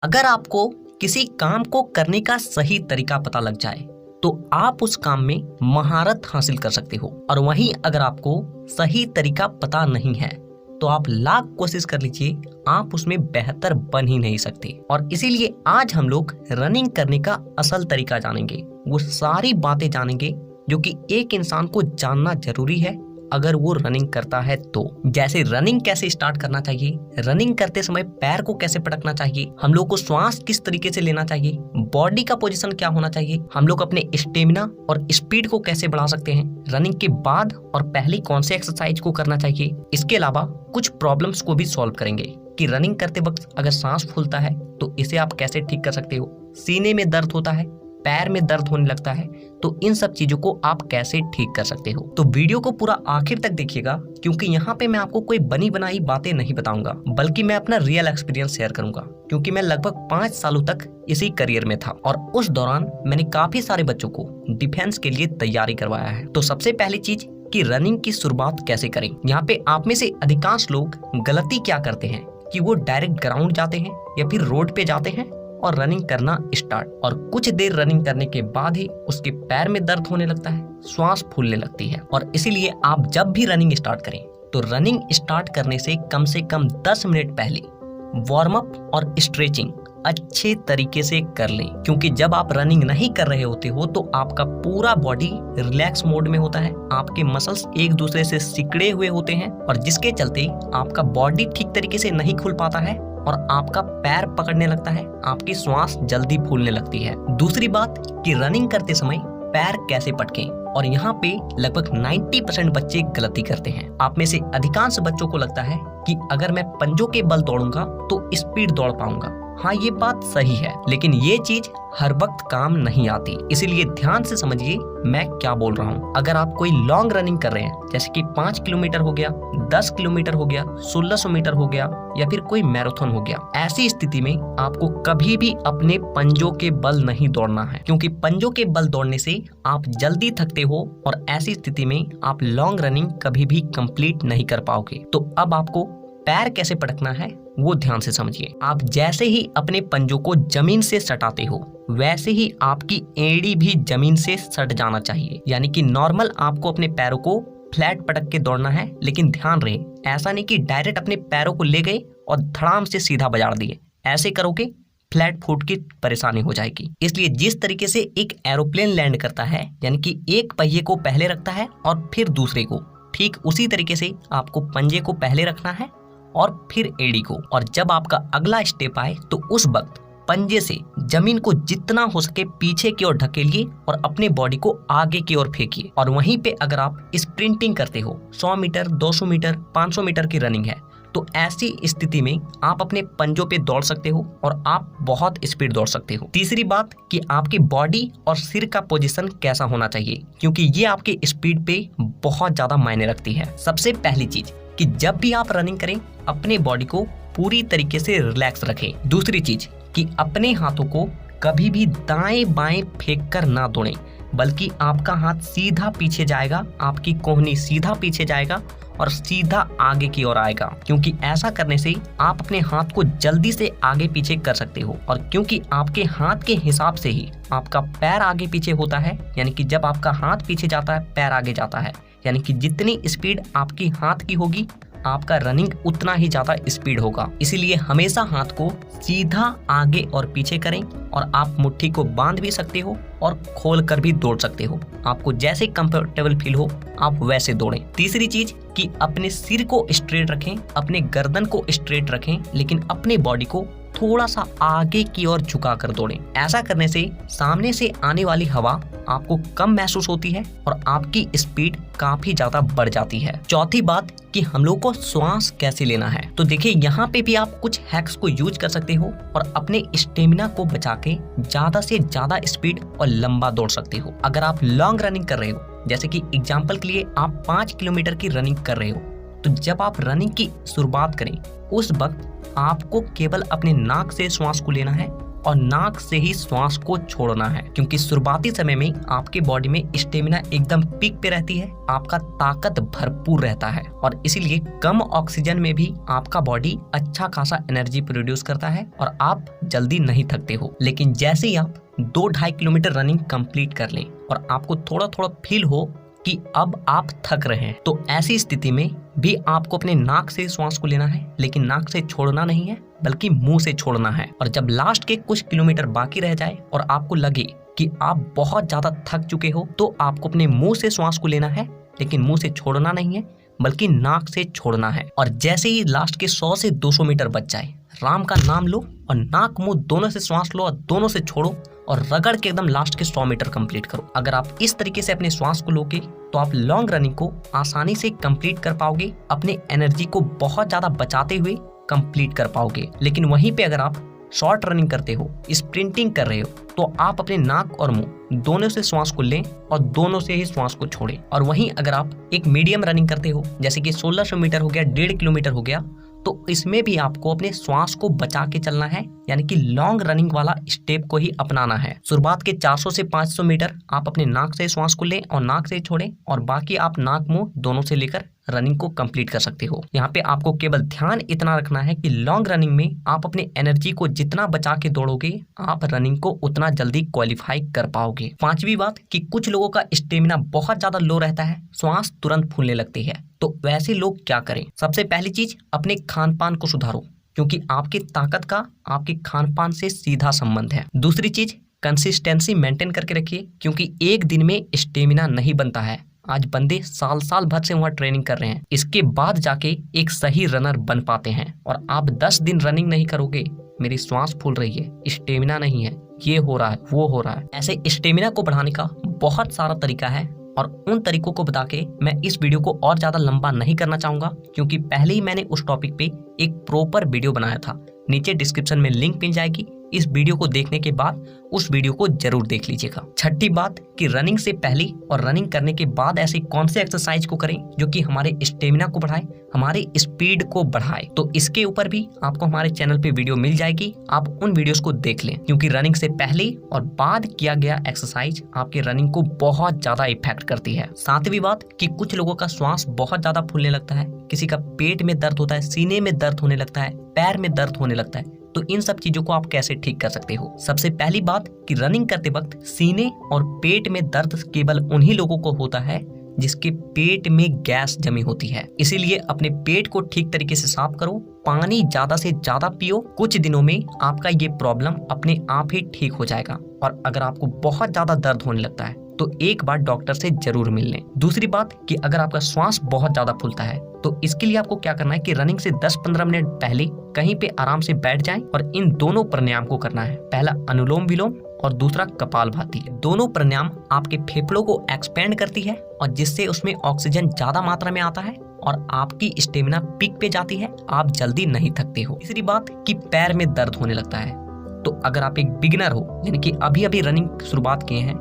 अगर आपको किसी काम को करने का सही तरीका पता लग जाए तो आप उस काम में महारत हासिल कर सकते हो। और वहीं अगर आपको सही तरीका पता नहीं है तो आप लाख कोशिश कर लीजिए, आप उसमें बेहतर बन ही नहीं सकते। और इसीलिए आज हम लोग रनिंग करने का असल तरीका जानेंगे, वो सारी बातें जानेंगे जो कि एक इंसान को जानना जरूरी है अगर वो रनिंग करता है तो। जैसे रनिंग कैसे स्टार्ट करना चाहिए, रनिंग करते समय पैर को कैसे पटकना चाहिए, हम लोग को श्वास किस तरीके से लेना चाहिए, बॉडी का पोजीशन क्या होना चाहिए, हम लोग अपने स्टेमिना और स्पीड को कैसे बढ़ा सकते हैं, रनिंग के बाद और पहले कौन से एक्सरसाइज को करना चाहिए। इसके अलावा कुछ प्रॉब्लम्स को भी सॉल्व करेंगे कि रनिंग करते वक्त अगर सांस फूलता है तो इसे आप कैसे ठीक कर सकते हो, सीने में दर्द होता है, पैर में दर्द होने लगता है, तो इन सब चीजों को आप कैसे ठीक कर सकते हो। तो वीडियो को पूरा आखिर तक देखिएगा, क्योंकि यहाँ पे मैं आपको कोई बनी बनाई बातें नहीं बताऊंगा, बल्कि मैं अपना रियल एक्सपीरियंस शेयर करूंगा। क्योंकि मैं लगभग 5 सालों तक इसी करियर में था और उस दौरान मैंने काफी सारे बच्चों को डिफेंस के लिए तैयारी करवाया है। तो सबसे पहली चीज कि रनिंग की शुरुआत कैसे करें। यहाँ पे आप में से अधिकांश लोग गलती क्या करते हैं कि वो डायरेक्ट ग्राउंड जाते हैं या फिर रोड पे जाते हैं और रनिंग करना स्टार्ट, और कुछ देर रनिंग करने के बाद ही उसके पैर में दर्द होने लगता है, श्वास फूलने लगती है। और इसीलिए आप जब भी रनिंग स्टार्ट करें तो रनिंग स्टार्ट करने से कम 10 मिनट पहले वार्म अप और स्ट्रेचिंग अच्छे तरीके से कर लें। क्योंकि जब आप रनिंग नहीं कर रहे होते हो तो आपका पूरा बॉडी रिलैक्स मोड में होता है, आपके मसल्स एक दूसरे से सिकड़े हुए होते हैं और जिसके चलते आपका बॉडी ठीक तरीके से नहीं खुल पाता है और आपका पैर पकड़ने लगता है, आपकी श्वास जल्दी फूलने लगती है। दूसरी बात कि रनिंग करते समय पैर कैसे पटकें, और यहाँ पे लगभग 90% बच्चे गलती करते हैं। आप में से अधिकांश बच्चों को लगता है कि अगर मैं पंजों के बल दौड़ूंगा तो स्पीड दौड़ पाऊंगा। हाँ, ये बात सही है, लेकिन ये चीज हर वक्त काम नहीं आती। इसीलिए ध्यान से समझिए मैं क्या बोल रहा हूँ। अगर आप कोई लॉन्ग रनिंग कर रहे हैं, जैसे कि 5 किलोमीटर हो गया, 10 किलोमीटर हो गया, 1600 मीटर हो गया या फिर कोई मैराथन हो गया, ऐसी स्थिति में आपको कभी भी अपने पंजों के बल नहीं दौड़ना है। क्योंकि पंजों के बल दौड़ने से आप जल्दी थकते हो और ऐसी स्थिति में आप लॉन्ग रनिंग कभी भी कंप्लीट नहीं कर पाओगे। तो अब आपको पैर कैसे पटकना है वो ध्यान से समझिए। आप जैसे ही अपने पंजों को जमीन से सटाते हो वैसे ही आपकी एड़ी भी जमीन से सट जाना चाहिए। यानी कि नॉर्मल आपको अपने पैरों को फ्लैट पटक के दौड़ना है, लेकिन ध्यान रहे ऐसा नहीं कि डायरेक्ट अपने पैरों को ले गए और धड़ाम से सीधा बजा दिए। ऐसे करोगे फ्लैट फुट की परेशानी हो जाएगी। इसलिए जिस तरीके से एक एरोप्लेन लैंड करता है, यानी कि एक पहिए को पहले रखता है और फिर दूसरे को, ठीक उसी तरीके से आपको पंजे को पहले रखना है और फिर एड़ी को। और जब आपका अगला स्टेप आए तो उस वक्त पंजे से जमीन को जितना हो सके पीछे की ओर ढकेलिए और अपने बॉडी को आगे की ओर फेंकिए। और वहीं पे अगर आप स्प्रिंटिंग करते हो, 100 मीटर, 200 मीटर, 500 मीटर की रनिंग है, तो ऐसी स्थिति में आप अपने पंजों पे दौड़ सकते हो और आप बहुत स्पीड दौड़ सकते हो। तीसरी बात कि आपकी बॉडी और सिर का पोजीशन कैसा होना चाहिए, क्योंकि ये आपके स्पीड पे बहुत ज्यादा मायने रखती है। सबसे पहली चीज कि जब भी आप रनिंग करें अपने बॉडी को पूरी तरीके से रिलैक्स रखें। दूसरी चीज कि अपने हाथों को कभी भी दाएं बाएं फेंक कर ना दौड़ें, बल्कि आपका हाथ सीधा पीछे जाएगा, आपकी कोहनी सीधा पीछे जाएगा और सीधा आगे की ओर आएगा। क्योंकि ऐसा करने से आप अपने हाथ को जल्दी से आगे पीछे कर सकते हो। और क्योंकि आपके हाथ के हिसाब से ही आपका पैर आगे पीछे होता है, यानी कि जब आपका हाथ पीछे जाता है पैर आगे जाता है, यानी कि जितनी स्पीड आपकी हाथ की होगी आपका रनिंग उतना ही ज्यादा स्पीड होगा। इसीलिए हमेशा हाथ को सीधा आगे और पीछे करें और आप मुट्ठी को बांध भी सकते हो और खोल कर भी दौड़ सकते हो। आपको जैसे कंफर्टेबल फील हो आप वैसे दौड़ें। तीसरी चीज कि अपने सिर को स्ट्रेट रखें, अपने गर्दन को स्ट्रेट रखें, लेकिन अपने बॉडी को थोड़ा सा आगे की ओर झुका कर दौड़ें। ऐसा करने से सामने से आने वाली हवा आपको कम महसूस होती है और आपकी स्पीड काफी ज्यादा बढ़ जाती है। चौथी बात कि हम लोग को श्वास कैसे लेना है। तो देखिए यहाँ पे भी आप कुछ हैक्स को यूज कर सकते हो और अपने स्टेमिना को बचा के ज्यादा से ज्यादा स्पीड और लंबा दौड़ सकते हो। अगर आप लॉन्ग रनिंग कर रहे हो, जैसे कि एग्जाम्पल के लिए आप 5 किलोमीटर की रनिंग कर रहे हो, तो जब आप रनिंग की शुरुआत करें उस वक्त आपको केवल अपने नाक से श्वास को लेना है और नाक से ही श्वास को छोड़ना है, क्योंकि शुरुआती समय में आपके बॉडी में स्टेमिना एकदम पीक पे रहती है, आपका ताकत भरपूर रहता है और इसीलिए कम ऑक्सीजन में भी आपका बॉडी अच्छा खासा एनर्जी प्रोड्यूस करता है और आप जल्दी नहीं थकते हो। लेकिन जैसे ही आप 2-2.5 किलोमीटर रनिंग कंप्लीट कर लें और आपको थोड़ा थोड़ा फील हो कि अब आप थक रहे हैं, तो ऐसी स्थिति में भी आपको अपने नाक से श्वास को लेना है, लेकिन नाक से छोड़ना नहीं है बल्कि मुंह से छोड़ना है। और जब लास्ट के कुछ किलोमीटर बाकी रह जाए और आपको लगे कि आप बहुत ज्यादा थक चुके हो, तो आपको अपने मुंह से श्वास को लेना है, लेकिन मुंह से छोड़ना नहीं है बल्कि नाक से छोड़ना है। और जैसे ही लास्ट के 100 से 200 मीटर बच जाए, राम का नाम लो और नाक मुंह दोनों से श्वास लो और दोनों से छोड़ो और रगड़ के एकदम लास्ट के 100 मीटर कंप्लीट करो। अगर आप इस तरीके से अपने श्वास को लोगे तो आप लॉन्ग रनिंग को आसानी से कंप्लीट कर पाओगे, अपने एनर्जी को बहुत ज्यादा बचाते हुए कंप्लीट कर पाओगे। लेकिन वहीं पे अगर आप शॉर्ट रनिंग करते हो, स्प्रिंटिंग कर रहे हो, तो आप अपने नाक और मुंह दोनों से श्वास को लें और दोनों से ही श्वास को छोड़ें। और वहीं अगर आप एक मीडियम रनिंग करते हो, जैसे कि 1600 मीटर हो गया, 1.5 किलोमीटर हो गया, तो इसमें भी आपको अपने श्वास को बचा के चलना है, यानी कि लॉन्ग रनिंग वाला स्टेप को ही अपनाना है। शुरुआत के 400 से 500 मीटर आप अपने नाक से श्वास को लें और नाक से छोड़ें और बाकी आप नाक मुंह दोनों से लेकर रनिंग को कंप्लीट कर सकते हो। यहाँ पे आपको केवल ध्यान इतना रखना है कि लॉन्ग रनिंग में आप अपने एनर्जी को जितना बचा के दौड़ोगे, आप रनिंग को उतना जल्दी क्वालिफाई कर पाओगे। पांचवी बात कि कुछ लोगों का स्टेमिना बहुत ज्यादा लो रहता है, श्वास तुरंत फूलने लगती है, तो वैसे लोग क्या करें? सबसे पहली चीज, अपने खान पान को सुधारो, क्योंकि आपकी ताकत का आपके खान पान से सीधा संबंध है। दूसरी चीज, कंसिस्टेंसी मेंटेन करके रखिए, क्योंकि एक दिन में स्टेमिना नहीं बनता है। आज बंदे साल साल भर से वहाँ ट्रेनिंग कर रहे हैं, इसके बाद जाके एक सही रनर बन पाते हैं। और आप 10 दिन रनिंग नहीं करोगे, मेरी श्वास फूल रही है, स्टेमिना नहीं है, ये हो रहा है, वो हो रहा है, ऐसे स्टेमिना को बढ़ाने का बहुत सारा तरीका है और उन तरीकों को बता के मैं इस वीडियो को और ज्यादा लंबा नहीं करना चाहूंगा, क्योंकि पहले ही मैंने उस टॉपिक पे एक प्रॉपर वीडियो बनाया था। नीचे डिस्क्रिप्शन में लिंक मिल जाएगी, इस वीडियो को देखने के बाद उस वीडियो को जरूर देख लीजिएगा। छठी बात कि रनिंग से पहले और रनिंग करने के बाद ऐसी कौन से एक्सरसाइज को करें जो कि हमारे स्टेमिना को बढ़ाए, हमारे स्पीड को बढ़ाए, तो इसके ऊपर भी आपको हमारे चैनल पे वीडियो मिल जाएगी, आप उन वीडियोस को देख लें, क्योंकि रनिंग से पहले और बाद किया गया एक्सरसाइज आपके रनिंग को बहुत ज्यादा इफेक्ट करती है। सातवीं बात कि कुछ लोगों का श्वास बहुत ज्यादा फूलने लगता है, किसी का पेट में दर्द होता है, सीने में दर्द होने लगता है, पैर में दर्द होने लगता है, तो इन सब चीजों को आप कैसे ठीक कर सकते हो? सबसे पहली बात कि रनिंग करते वक्त सीने और पेट में दर्द केवल उन्हीं लोगों को होता है जिसके पेट में गैस जमी होती है। इसीलिए अपने पेट को ठीक तरीके से साफ करो, पानी ज्यादा से ज्यादा पियो, कुछ दिनों में आपका ये प्रॉब्लम अपने आप ही ठीक हो जाएगा। और अगर आपको बहुत ज्यादा दर्द होने लगता है तो एक बार डॉक्टर से जरूर मिल लें। दूसरी बात कि अगर आपका श्वास बहुत ज्यादा फूलता है तो इसके लिए आपको क्या करना है कि रनिंग से 10-15 मिनट पहले कहीं पे आराम से बैठ जाएं और इन दोनों प्राणायाम को करना है। पहला अनुलोम विलोम और दूसरा कपालभाति। दोनों प्राणायाम आपके फेफड़ों को एक्सपेंड करती है और जिससे उसमें ऑक्सीजन ज्यादा मात्रा में आता है और आपकी स्टेमिना पीक पे जाती है, आप जल्दी नहीं थकते हो। तीसरी बात कि पैर में दर्द होने लगता है, तो अगर आप एक बिगिनर हो, यानी कि अभी अभी रनिंग शुरुआत किए हैं,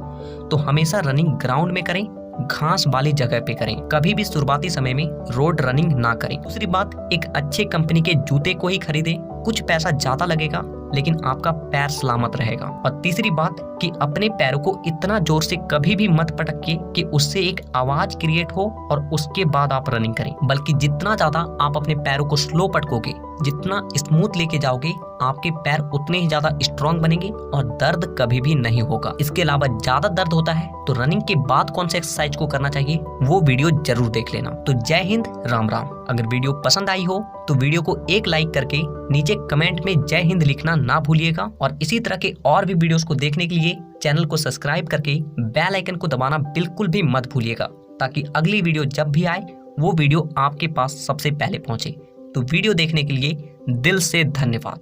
तो हमेशा रनिंग ग्राउंड में करें, घास वाली जगह पे करें, कभी भी शुरुआती समय में रोड रनिंग ना करें। दूसरी बात, एक अच्छे कंपनी के जूते को ही खरीदें, कुछ पैसा ज्यादा लगेगा लेकिन आपका पैर सलामत रहेगा। और तीसरी बात कि अपने पैरों को इतना जोर से कभी भी मत पटकिए कि उससे एक आवाज क्रिएट हो और उसके बाद आप रनिंग करें, बल्कि जितना ज्यादा आप अपने पैरों को स्लो पटकोगे, जितना स्मूथ लेके जाओगे, आपके पैर उतने ही ज्यादा स्ट्रांग बनेंगे और दर्द कभी भी नहीं होगा। इसके अलावा ज्यादा दर्द होता है तो रनिंग के बाद कौन से एक्सरसाइज को करना चाहिए वो वीडियो जरूर देख लेना। तो जय हिंद, राम राम। अगर वीडियो पसंद आई हो तो वीडियो को एक लाइक करके नीचे कमेंट में जय हिंद लिखना ना भूलिएगा और इसी तरह के और भी वीडियोस को देखने के लिए चैनल को सब्सक्राइब करके बेल आइकन को दबाना बिल्कुल भी मत भूलिएगा, ताकि अगली वीडियो जब भी आए वो वीडियो आपके पास सबसे पहले पहुंचे। तो वीडियो देखने के लिए दिल से धन्यवाद।